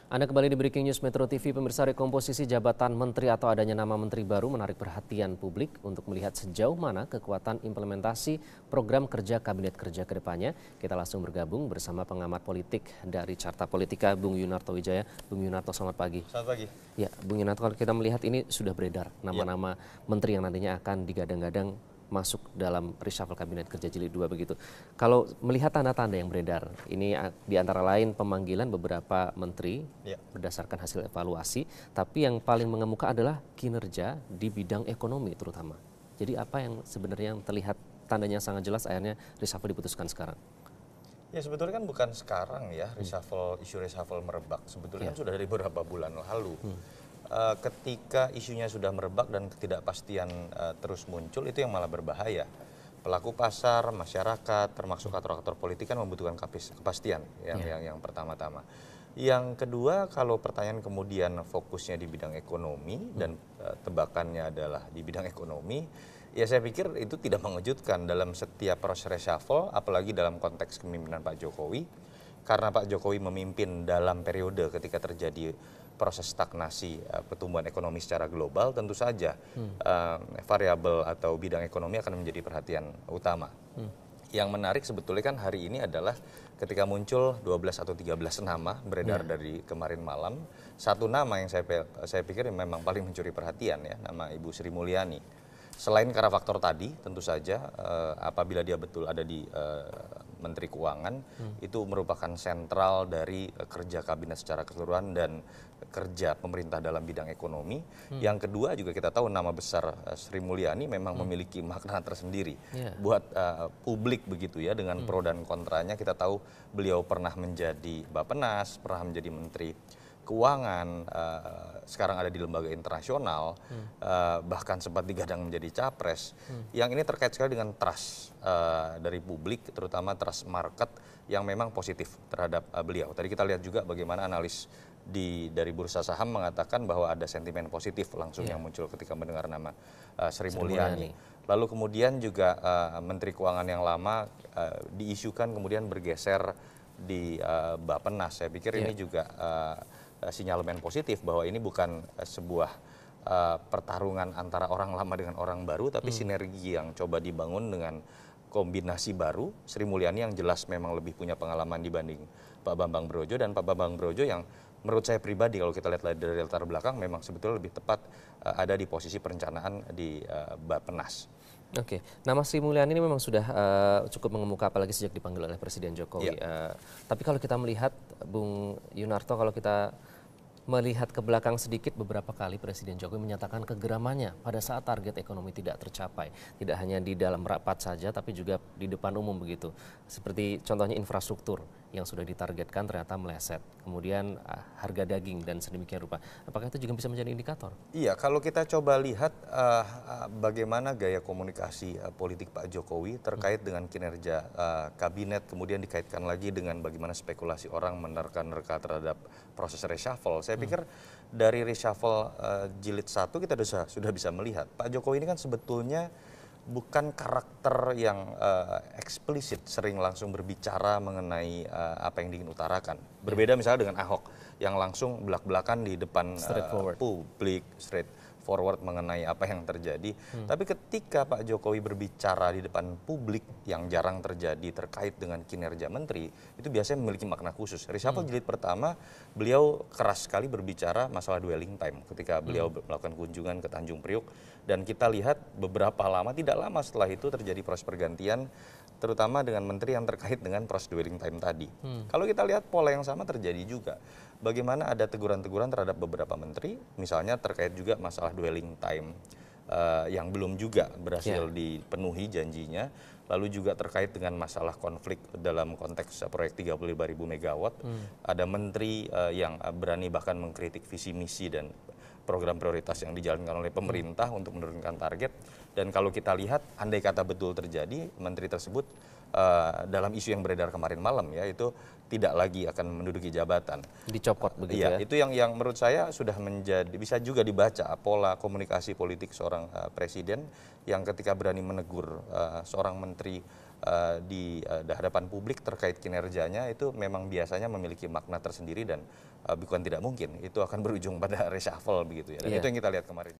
Anda kembali di Breaking News Metro TV. Pemirsa, rekomposisi jabatan menteri atau adanya nama menteri baru menarik perhatian publik untuk melihat sejauh mana kekuatan implementasi program kerja Kabinet Kerja ke depannya. Kita langsung bergabung bersama pengamat politik dari Carta Politika, Bung Yunarto Wijaya. Bung Yunarto, selamat pagi. Selamat pagi. Ya, Bung Yunarto, kalau kita melihat ini sudah beredar nama-nama menteri yang nantinya akan digadang-gadang masuk dalam reshuffle Kabinet Kerja Jilid 2 begitu. Kalau melihat tanda-tanda yang beredar, ini di antara lain pemanggilan beberapa menteri berdasarkan hasil evaluasi, tapi yang paling mengemuka adalah kinerja di bidang ekonomi terutama. Jadi apa yang sebenarnya terlihat tandanya sangat jelas akhirnya reshuffle diputuskan sekarang? Ya sebetulnya kan bukan sekarang ya reshuffle, isu reshuffle merebak. Sebetulnya kan sudah dari beberapa bulan lalu. Ketika isunya sudah merebak dan ketidakpastian terus muncul, itu yang malah berbahaya. Pelaku pasar, masyarakat, termasuk aktor-aktor politik kan membutuhkan kepastian yang pertama-tama. Yang kedua, kalau pertanyaan kemudian fokusnya di bidang ekonomi dan tebakannya adalah di bidang ekonomi, ya saya pikir itu tidak mengejutkan dalam setiap proses reshuffle, apalagi dalam konteks kepemimpinan Pak Jokowi. Karena Pak Jokowi memimpin dalam periode ketika terjadi proses stagnasi pertumbuhan ekonomi secara global, tentu saja variabel atau bidang ekonomi akan menjadi perhatian utama. Yang menarik sebetulnya kan hari ini adalah ketika muncul 12 atau 13 nama beredar dari kemarin malam, satu nama yang saya pikir memang paling mencuri perhatian ya, nama Ibu Sri Mulyani. Selain karena faktor tadi, tentu saja apabila dia betul ada di Menteri Keuangan, itu merupakan sentral dari kerja kabinet secara keseluruhan dan kerja pemerintah dalam bidang ekonomi. Yang kedua juga kita tahu nama besar Sri Mulyani memang memiliki makna tersendiri buat publik begitu ya, dengan pro dan kontranya. Kita tahu beliau pernah menjadi Bappenas, pernah menjadi Menteri Keuangan, sekarang ada di lembaga internasional, bahkan sempat digadang menjadi capres. Yang ini terkait sekali dengan trust dari publik, terutama trust market yang memang positif terhadap beliau. Tadi kita lihat juga bagaimana analis dari bursa saham mengatakan bahwa ada sentimen positif langsung yang muncul ketika mendengar nama Sri Mulyani. Lalu kemudian juga Menteri Keuangan yang lama diisukan kemudian bergeser di Bappenas. Saya pikir ini juga sinyalemen positif bahwa ini bukan sebuah pertarungan antara orang lama dengan orang baru, tapi sinergi yang coba dibangun dengan kombinasi baru. Sri Mulyani yang jelas memang lebih punya pengalaman dibanding Pak Bambang Brojo, dan Pak Bambang Brojo yang menurut saya pribadi kalau kita lihat dari latar belakang memang sebetulnya lebih tepat ada di posisi perencanaan di Bappenas. Oke, nama Sri Mulyani ini memang sudah cukup mengemuka apalagi sejak dipanggil oleh Presiden Jokowi. Tapi kalau kita melihat, Bung Yunarto, kalau kita melihat ke belakang sedikit, beberapa kali Presiden Jokowi menyatakan kegeramannya pada saat target ekonomi tidak tercapai. Tidak hanya di dalam rapat saja, tapi juga di depan umum begitu. Seperti contohnya infrastruktur yang sudah ditargetkan ternyata meleset. Kemudian harga daging dan sedemikian rupa. Apakah itu juga bisa menjadi indikator? Iya, kalau kita coba lihat bagaimana gaya komunikasi politik Pak Jokowi terkait dengan kinerja kabinet, kemudian dikaitkan lagi dengan bagaimana spekulasi orang menerka-nerka terhadap proses reshuffle. Saya pikir dari reshuffle jilid 1 kita sudah bisa melihat Pak Jokowi ini kan sebetulnya bukan karakter yang eksplisit sering langsung berbicara mengenai apa yang diingin utarakan. Berbeda misalnya dengan Ahok yang langsung belak-belakan di depan publik, straight forward mengenai apa yang terjadi. Tapi ketika Pak Jokowi berbicara di depan publik yang jarang terjadi terkait dengan kinerja menteri, itu biasanya memiliki makna khusus. Reshuffle jilid pertama, beliau keras sekali berbicara masalah dwelling time ketika beliau melakukan kunjungan ke Tanjung Priuk. Dan kita lihat beberapa lama, tidak lama setelah itu terjadi proses pergantian, terutama dengan menteri yang terkait dengan proses dwelling time tadi. Kalau kita lihat pola yang sama terjadi juga. Bagaimana ada teguran-teguran terhadap beberapa menteri, misalnya terkait juga masalah dwelling time yang belum juga berhasil dipenuhi janjinya. Lalu juga terkait dengan masalah konflik dalam konteks proyek 35.000 megawatt. Ada menteri yang berani bahkan mengkritik visi misi dan program prioritas yang dijalankan oleh pemerintah untuk menurunkan target. Dan kalau kita lihat, andai kata betul terjadi, menteri tersebut dalam isu yang beredar kemarin malam ya, itu tidak lagi akan menduduki jabatan. Dicopot begitu ya? Itu yang menurut saya sudah menjadi, bisa juga dibaca pola komunikasi politik seorang presiden yang ketika berani menegur seorang menteri di hadapan publik terkait kinerjanya itu memang biasanya memiliki makna tersendiri dan bukan tidak mungkin itu akan berujung pada reshuffle begitu ya. Dan itu yang kita lihat kemarin.